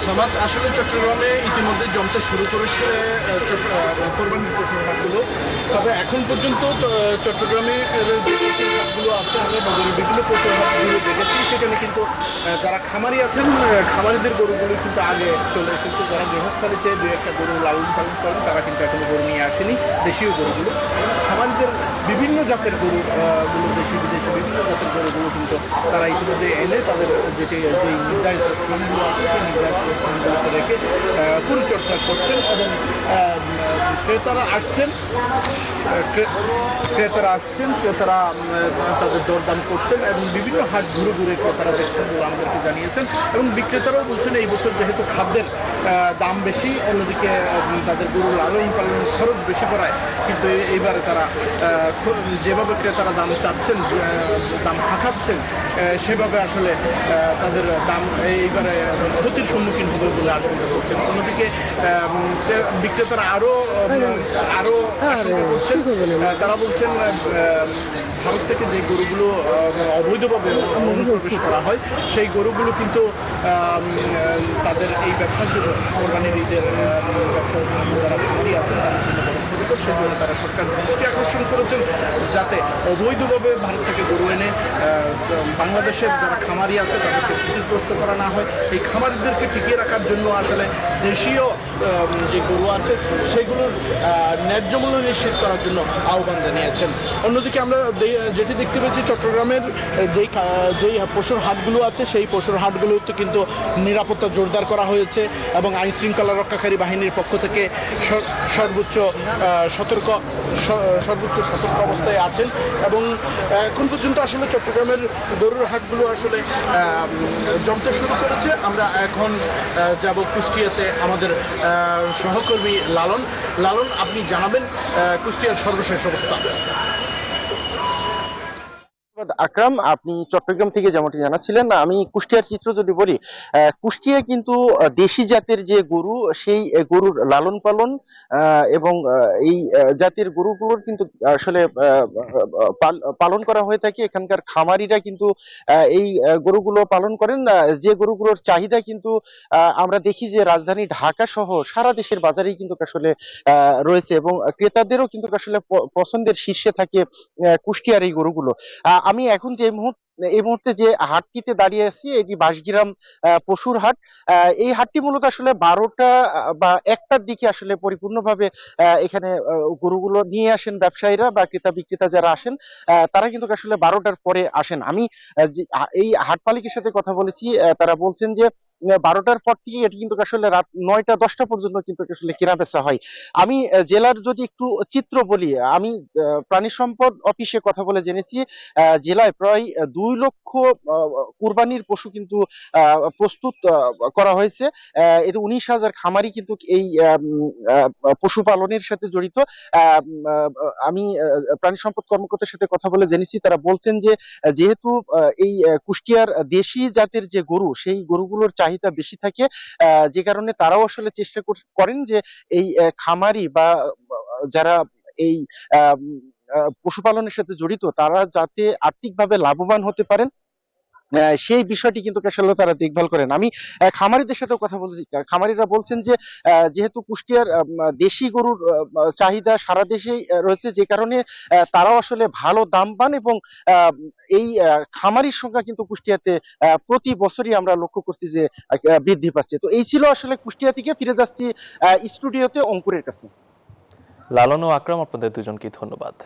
সামাদ, আসলে চট্টগ্রামে ইতিমধ্যে জমতে শুরু করেছে কোরবানির পশুর হাটগুলো। তবে এখন পর্যন্ত চট্টগ্রামে যে পশুর হাটগুলো আছে, আমরা বাজারের বিভিন্ন পশুর হাটগুলো দেখেছি, সেখানে কিন্তু যারা খামারি আছেন, খামারিদের গরুগুলো কিন্তু আগে চলে এসেছে। যারা গৃহস্থালিতে দু একটা গরু লালন পালন করেন, তারা কিন্তু এখনো গরু নিয়ে আসেনি, দেশীয় গরুগুলো। খামারিদের বিভিন্ন জাতের গরুগুলো, দেশি বিদেশি বিভিন্ন জাতের গরুগুলো কিন্তু তারা ইতিমধ্যে এনে তাদের যে নির্ধারিত স্থানগুলো আছে সেই নির্ধারিত স্থানগুলোতে রেখে পরিচর্যা করছেন এবং ক্রেতারা আসছেন ক্রেতারা তাদের দরদাম করছেন এবং বিভিন্ন হাট ঘুরে ঘুরে ক্রেতারা দেখছেন বলে আমাদেরকে জানিয়েছেন। এবং বিক্রেতারাও বলছেন এই বছর যেহেতু খাদ্যের দাম বেশি, অন্যদিকে তাদের গরু লালন পালন খরচ বেশি পড়ায়, কিন্তু এইবারে তারা যেভাবে ক্রেতারা দাম চাচ্ছেন, দাম হাঁকাচ্ছেন, সেভাবে আসলে তাদের দাম এইবারে ক্ষতির সম্মুখীন হবে বলে আশঙ্কা করছেন। অন্যদিকে বিক্রেতারা আরো আশঙ্কা করছেন। তারা বলছেন ভারত থেকে যে গরুগুলো অবৈধভাবে অনুপ্রবেশ করা হয়, সেই গরুগুলো কিন্তু তাদের এই ব্যবসার জন্য, কোরবানির ঈদের ব্যবসার জন্য যারা খামারি আছেন সেই জন্য তারা সরকার দৃষ্টি আকর্ষণ করেছেন যাতে অবৈধভাবে ভারত থেকে গরু এনে বাংলাদেশের যারা খামারি আছে তাদেরকে ক্ষতিগ্রস্ত করা না হয়। এই খামারিদেরকে টিকিয়ে রাখার জন্য আসলে দেশীয় যে গরু আছে সেগুলোর ন্যায্য মূল্য নিশ্চিত করার জন্য আহ্বান জানিয়েছেন। অন্যদিকে আমরা যেটি দেখতে পাচ্ছি, চট্টগ্রামের যেই পশুর হাটগুলো আছে সেই পশুর হাটগুলোতে কিন্তু নিরাপত্তা জোরদার করা হয়েছে এবং আইন শৃঙ্খলা রক্ষাকারী বাহিনীর পক্ষ থেকে সর্বোচ্চ সতর্ক অবস্থায় আছেন। এবং এখন পর্যন্ত আসলে চট্টগ্রামের গরুর হাটগুলো আসলে জমতে শুরু করেছে। আমরা এখন যাব কুষ্টিয়াতে, আমাদের সহকর্মী লালন, আপনি জানাবেন কুষ্টিয়ার সর্বশেষ অবস্থা। আকরাম, আপনি চট্টগ্রাম থেকে যেমনটি জানাচ্ছিলেন, আমি কুষ্টিয়ার চিত্র যদি বলি, কুষ্টিয়া কিন্তু দেশি জাতের যে গরু, সেই গরুর লালন পালন এবং এই জাতের গরুগুলোর কিন্তু আসলে পালন করা হয়ে থাকে। এখানকার খামারিরা কিন্তু এই গরুগুলো পালন করেন। যে গরুগুলোর চাহিদা কিন্তু আমরা দেখি যে রাজধানী ঢাকা সহ সারা দেশের বাজারেই কিন্তু আসলে রয়েছে এবং ক্রেতাদেরও কিন্তু আসলে পছন্দের শীর্ষে থাকে কুষ্টিয়ার এই গরুগুলো। আমি এখন এই মুহূর্তে যে হাটটিতে দাঁড়িয়ে আছি, এটি বাঁশগ্রাম পশুর হাট। এই হাটটি মূলত আসলে 12টা বা 1টার দিকে আসলে পরিপূর্ণভাবে এখানে গরুগুলো নিয়ে আসেন ব্যবসায়ীরা বা ক্রেতা বিক্রেতা যারা আসেন, তারা কিন্তু আসলে 12টার পরে আসেন। আমি এই হাট মালিকের সাথে কথা বলেছি, তারা বলছেন যে 12টার পর থেকে এটি কিন্তু আসলে রাত 9টা-10টা পর্যন্ত কিন্তু আসলে কেনা বেচা হয়। আমি জেলার যদি একটু চিত্র বলি, আমি প্রাণী সম্পদ অফিসে কথা বলে জেনেছি জেলায় প্রায় 2 লক্ষ কুরবানির পশু কিন্তু প্রস্তুত করা হয়েছে। এতে 19,000 খামারি কিন্তু এই পশুপালনের সাথে জড়িত। আমি প্রাণী সম্পদ কর্মকর্তার সাথে কথা বলে জেনেছি, তারা বলছেন যে যেহেতু এই কুষ্টিয়ার দেশি জাতের যে গরু, সেই গরুগুলোর চাহিদা বেশি থাকে, যে কারণে তারাও আসলে চেষ্টা করেন যে এই খামারি বা যারা এই আহ পশুপালনের সাথে জড়িত তারা যাতে আর্থিকভাবে লাভবান হতে পারেন, সেই বিষয়টি কিন্তু আসলে তারা দেখভাল করেন। আমি খামারিদের সাথেও কথা বলেছি, খামারিরা বলছেন যে যেহেতু কুষ্টিয়ার দেশি গরুর চাহিদা সারা দেশেই রয়েছে, যে কারণে তারাও আসলে ভালো দাম পান এবং আহ, এই খামারির সংখ্যা কিন্তু কুষ্টিয়াতে প্রতি বছরই আমরা লক্ষ্য করছি যে বৃদ্ধি পাচ্ছে। তো এই ছিল আসলে কুষ্টিয়া থেকে, ফিরে যাচ্ছি স্টুডিওতে অঙ্কুরের কাছে। লালন ও আকরাম, আপনাদের দুজনকে ধন্যবাদ।